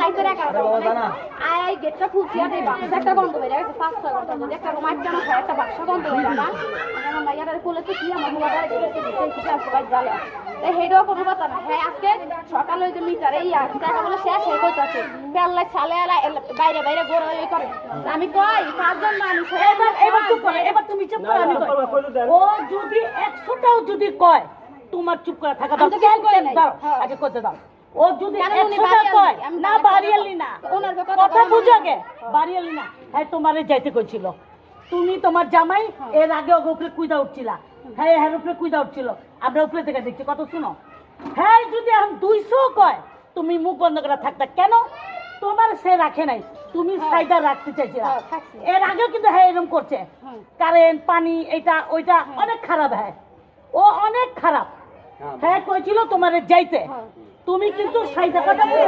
রাইতে রাখা আই গেটটা খুলছি আর এই বাক্স একটা গন্ধ বেরিয়ে গেছে 5-6 ঘন্টা যদি একটা রুম একটা না একটা বাক্স গন্ধ বেরিয়ে না আমার মাইয়াটা খুলেছে কি আমার মোবাইলটা দেখেছি দেখেছি আর সবাই জ্বালা তাই হেডও কোনো কথা না হ্যাঁ আজকে সকালে ওই যে মিটার এই আর টাকা বলে শেষ হয়ে কইতাছে বেল্লাই ছালে বাইরে বাইরে গোড়া ওই করে আমি কই পাঁচজন মানুষ এবার চুপ করে এবার তুমি চুপ করে আমি ও যদি 100টাও যদি কয় তোমার চুপ করে থাকা দাও আগে করতে দাও ও যদি 100টা কয় না বাড়িয়ালি না কথা বুঝো আগে বাড়িয়ালি না হ্যাঁ তোমারে যাইতে কইছিল তুমি তোমার জামাই এর আগে ওর উপরে কুইদা উঠছিলা হ্যাঁ এর উপরে কুইদা উঠছিল আমরা উপরে থেকে দেখছি কত শুনো হ্যাঁ যদি এখন 200 কয় তুমি মুখ বন্ধ করে থাকতা কেন তোমার সে রাখে নাই তুমি সাইডা রাখতে চাইছিলা এর আগেও কিন্তু হ্যাঁ এরকম করছে কারেন্ট পানি এটা ওইটা অনেক খারাপ হ্যাঁ ও অনেক খারাপ হ্যাঁ কইছিল তোমারে যাইতে তুমি কিন্তু সাইডা কথা বলে